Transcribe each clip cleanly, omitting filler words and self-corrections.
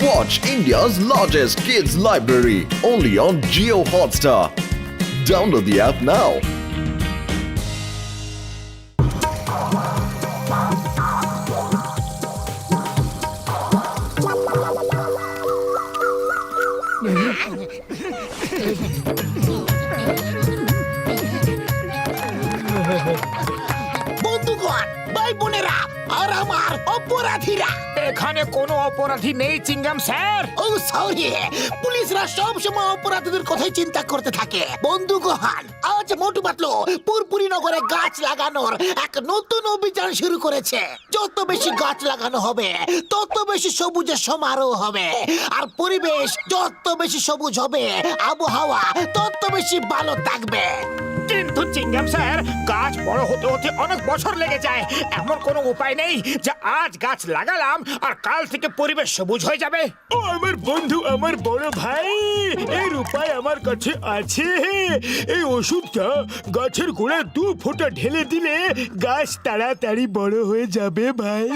Watch India's largest kids library only on Jio Hotstar. Download the app now. বন্ধুগণ, ভাই বোনেরা আর আমার অপরাধীরা, এখানে কোনো অপরাধী নেই চিঙ্গাম স্যার। ও সরি, পুলিশরা সব সময় অপরাধীদের কথাই চিন্তা করতে থাকে। বন্ধুগণ, আজ মোটু পাতলু পুরপুরি নগরে গাছ লাগানোর এক নতুন অভিযান শুরু করেছে। যত বেশি গাছ লাগানো হবে তত বেশি সবুজের সমারোহ হবে, আর পরিবেশ যত বেশি সবুজ হবে আবহাওয়া তত বেশি ভালো থাকবে। কিন্তু চিঙ্গাম স্যার, গাছ বড় হতে হতে অনেক বছর লেগে যায়। এমন কোনো উপায় নেই যে আজ গাছ লাগালাম আর কাল থেকে পরিবেশ সবুজ হয়ে যাবে। ও আমার বন্ধু, আমার বড় ভাই, এর উপায় আমার কাছে আছে। এই ওষুধটা গাছের গোড়ায় 2 ফোঁটা ঢেলে দিলে গাছ তাড়াতাড়ি বড় হয়ে যাবে ভাই।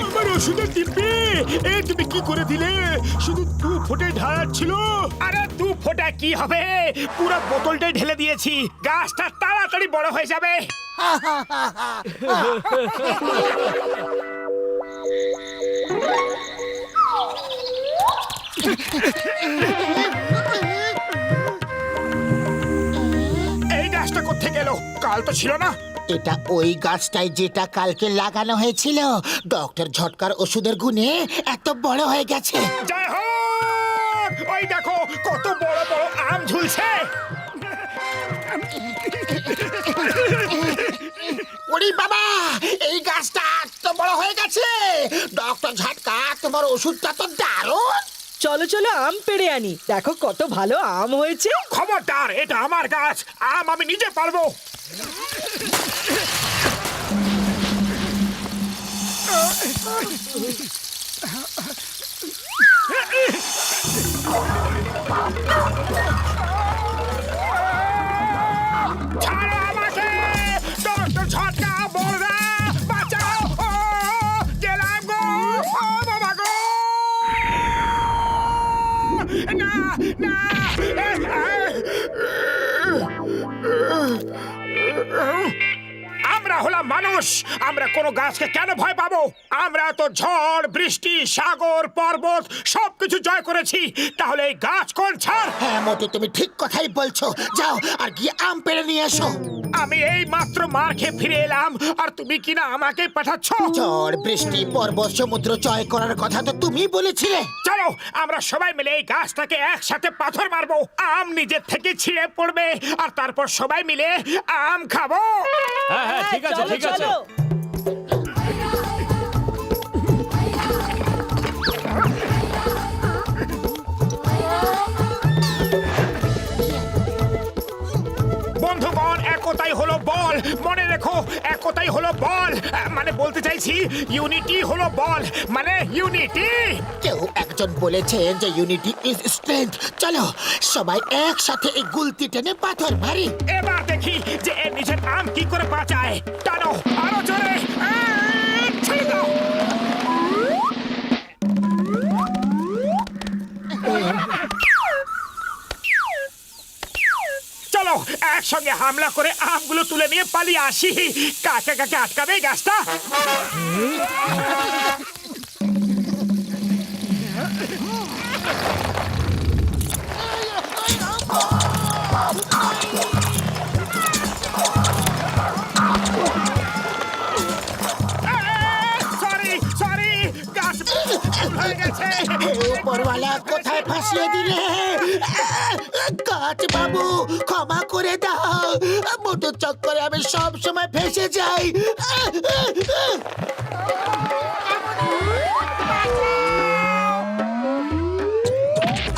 আমার ওষুধের ডিব্বি, এই তুমি কি করে দিলে? শুধু 2 ফোঁটায় ঢালাচ্ছিল। আরে 2 ফোঁটা কি হবে, পুরো বোতলটাই ঢেলে দিয়েছি। গাছটা তাড়াতাড়ি বড় হয়ে যাবে। এই গাছটা কোথায় গেল? কাল তো ছিল না। এটা ওই গাছটাই যেটা কালকে লাগানো হয়েছিল। ডক্টর ঝটকার ওষুধের গুণে এত বড় হয়ে গেছে। জয় হোক! ওই দেখো কত বড় বড় আম ঝুলছে। ওরে বাবা, এই গাছটা এত বড় হয়ে গেছে। ডক্টর ঝটকা, তোমার ওষুধটা তো দারুণ। চলো চলো আম পেড়ে আনি, দেখো কত ভালো আম হয়েছে। খবরদার, এটা আমার গাছ, আম আমি নিজে পারবো। ছাড়ো আমাকে, ডক্টর ঝটকা, বলদা, বাঁচাও! ও, গেলাম গো! ও বাবা গো! না, না! আমরা হলাম মানুষ, আমরা কোনো গাছকে কেন ভয় পাবো? আমরা তো ঝড়, বৃষ্টি, সাগর, পর্বত সবকিছু জয় করেছি। তাহলে এই গাছ কোন ছাড়? হ্যাঁ মোটু, তুমি ঠিক কথাই বলছো। যাও আর গিয়ে আম পেড়ে নিয়ে এসো। আমি এই মাত্র মার খেয়ে ফিরে এলাম, আর তুমি কিনা আমাকে পাঠাচ্ছ? ঝড়, বৃষ্টি, পর্বত, সমুদ্র জয় করার কথা তো তুমি বলেছিলে। চলো আমরা সবাই মিলে এই গাছটাকে একসাথে পাথর মারবো। আম নিজের থেকে ছিঁড়ে পড়বে, আর তারপর সবাই মিলে আম খাবো। হ্যাঁ, ঠিক আছে, চলো, ঠিক আছে। চলো। বন্ধুগণ, একতাই হলো বল। মনে রেখো, একতাই হলো বল। মানে বলতে চাইছি ইউনিটি হলো বল, মানে ইউনিটি। কেউ একজন বলেছেন যে ইউনিটি ইজ স্ট্রেংথ। চলো সবাই একসাথে এই গুলতি টেনে পাথর মারি। এবার দেখি যে এর নিজের আম কি করে বাঁচায়। টানো আরো জোরে, ছেড়ে দাও। চলো একসঙ্গে হামলা করে আমগুলো তুলে নিয়ে পালিয়ে আসি। কাকে কাকে আটকাবে এই গাছটা? সরি সরি, গাছ হয়ে গেছে। উপরওয়ালা কোথায় ফাঁসিয়ে দিলে? গাছ বাবু, ক্ষমা করে দাও। মোটর চক্করে আমি সব সময় ফেসে যাই।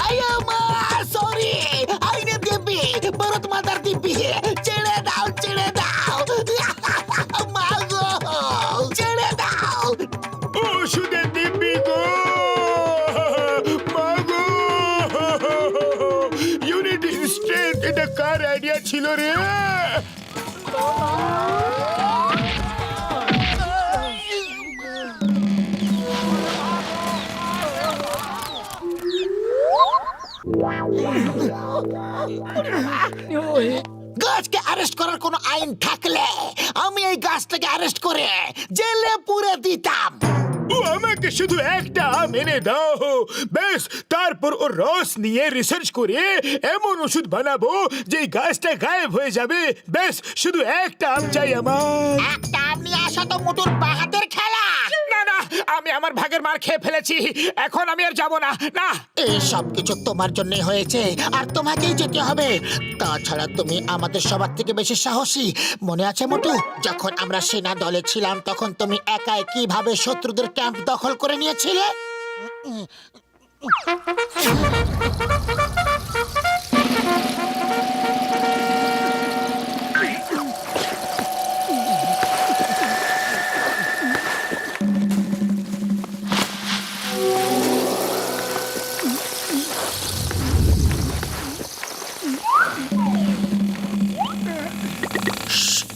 আয়া মা, সরি। আইনে দিব্যি, ভরত মাতার দিব্যি, ছেড়ে দাও, ছেড়ে দাও। মা গো, ছেড়ে দাও। ওষুধের দিব্যি গো, মা গো। ইউনিটি স্ট্রেংথ, এটা কার আইডিয়া ছিল রে? অ্যারেস্ট করার কোনো আইন থাকলে আমি এই গাছটাকে অ্যারেস্ট করে জেলে পুরে দিতাম। ও আমাকে শুধু একটা আম এনে দাও, বেশ, তারপর ওর রস নিয়ে রিসার্চ করে এমন ওষুধ বানাবো যে এই গাছটা গায়েব হয়ে যাবে। বেশ, শুধু একটা আম চাই আমার। একটা আম নিয়ে আসা তো মোটর বাহাতের খেলা। না না, আমি আমার ভাগের মার খেয়ে ফেলেছি, এখন আমি আর যাব না। না, এই সব কিছু তোমার জন্য হয়েছে আর তোমাকেই যেতে হবে। তাছাড়া তুমি আমাদের সবার থেকে বেশি সাহসী। মনে আছে মোটু, যখন আমরা সেনা দলে ছিলাম তখন তুমি একাই কিভাবে শত্রুদের ক্যাম্প দখল করে নিয়েছিলে?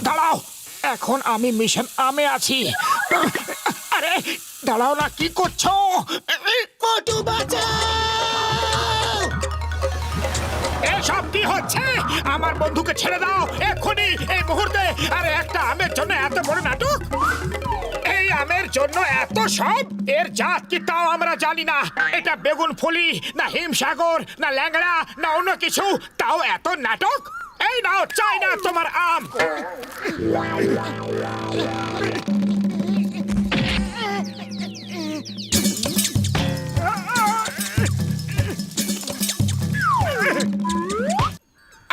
দাঁড়াও, এখন আমি মিশন আমে আছি। আরে দাঁড়াও না, কি করছো? মোটু বাঁচাও! এসব কি হচ্ছে? আমার বন্ধুকে ছেড়ে দাও এক্ষুনি, এই মুহূর্তে। আরে একটা আমের জন্য এত বড় নাটক? এই আমের জন্য এত সব? এর জাত কি তাও আমরা জানি না। এটা বেগুন ফলি না হিমসাগর না ল্যাংড়া না অন্য কিছু, তাও এত নাটক? এই নাও, চাই না তোমার আম।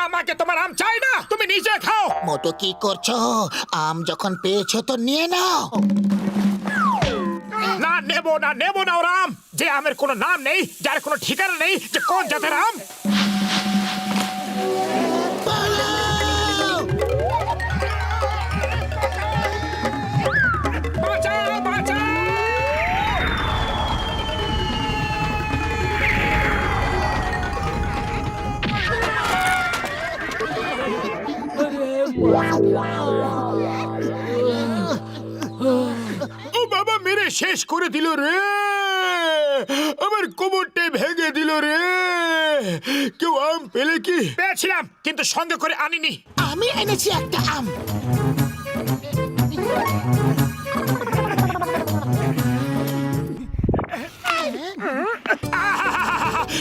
আমাকে তোমার আম চাই না, তুমি নিজে খাও। মোটু কি করছো? আম যখন পেয়েছো তো নিয়ে নাও। না, নেব না ওর আম। যে আমের কোনো নাম নেই, যার কোনো ঠিকানা নেই, যে কোন জাতের আম। পালাও! বাঁচাও, বাঁচাও! ও বাবা, মেরে শেষ করে দিল রে, আমার কোমরটাই ভেঙে দিল রে। কেউ আম পেলে কি? পেয়েছিলাম, কিন্তু সঙ্গে করে আনিনি। আমি এনেছি একটা আম।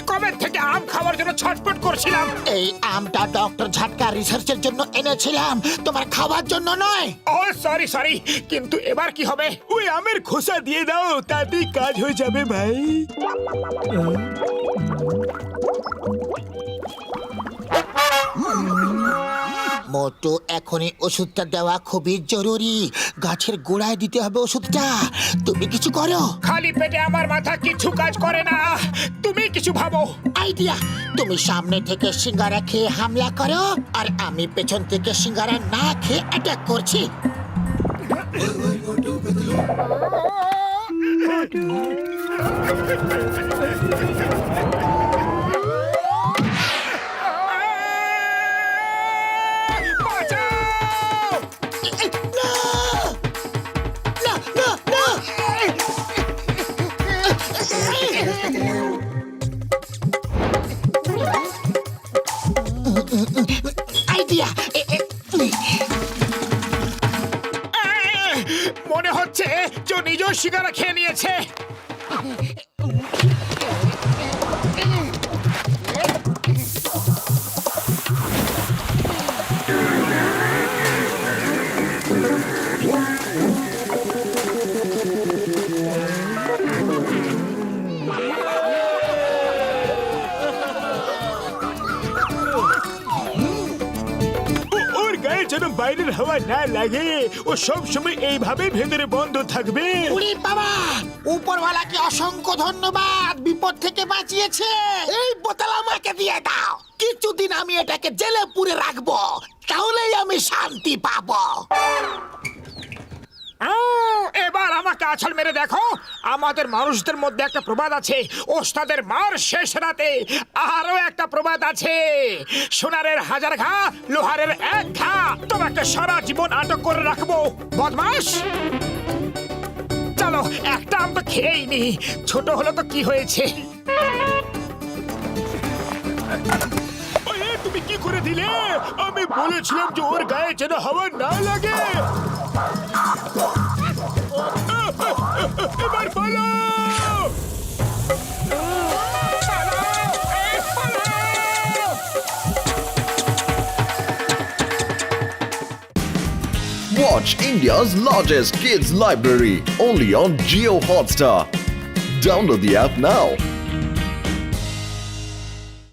কবে থেকে আম খাওয়ার জন্য ছটফট করছিলাম। এই আমটা ডক্টর ঝাটকা রিসার্চের জন্য এনেছিলাম, তোমার খাওয়ার জন্য নয়। ও সরি, কিন্তু এবার কি হবে? ওই আমের খোসা দিয়ে দাও, তাতেই কাজ হয়ে যাবে ভাই। মোটু, এখনই ওষুধটা দেওয়া খুবই জরুরি। গাছের গোড়ায় দিতে হবে ওষুধটা। তুমি কিছু করো। খালি পেটে আমার মাথা কিছু কাজ করে না, তুমি কিছু ভাবো। আইডিয়া, তুমি সামনে থেকে সিঙ্গারা খেয়ে হামলা করো আর আমি পেছন থেকে সিঙ্গারা না খেয়ে অ্যাটাক করছি। না, না, না! আইডিয়া! মনে হচ্ছে যে নিজেও সিঙ্গারা খেয়ে নিয়েছে। ওর গায়ে যেন বাইরের হাওয়া না লাগে, ও সব সময় এইভাবে ভেতরে বন্ধ থাকবে। উড়ি বাবা, উপরওয়ালাকে অসংখ্য ধন্যবাদ, বিপদ থেকে বাঁচিয়েছে। এই বোতল আমাকে দিয়ে দাও। কিছুদিন আমি এটাকে জেলে পুরে রাখবো, তাহলেই আমি শান্তি পাবো। এবার আমাকে আছাড় মেরে দেখো। আমাদের মানুষদের মধ্যে একটা প্রবাদ আছে, ওস্তাদের মার শেষ রাতে। আরো একটা প্রবাদ আছে, সোনারের হাজার ঘা, লোহারের এক ঘা। তোমাকে সারা জীবন আটক করে রাখবো, বদমাস। চলো, একটা আম তো খেয়েই নি, ছোট হলো তো কি হয়েছে। ওই, তুমি তুমি কি করে দিলে? আমি বলেছিলাম যে ওর গায়ে যেন হাওয়া না লাগে। এবার বলো। Watch India's largest kids library only on Geo Hotstar. Download the app now.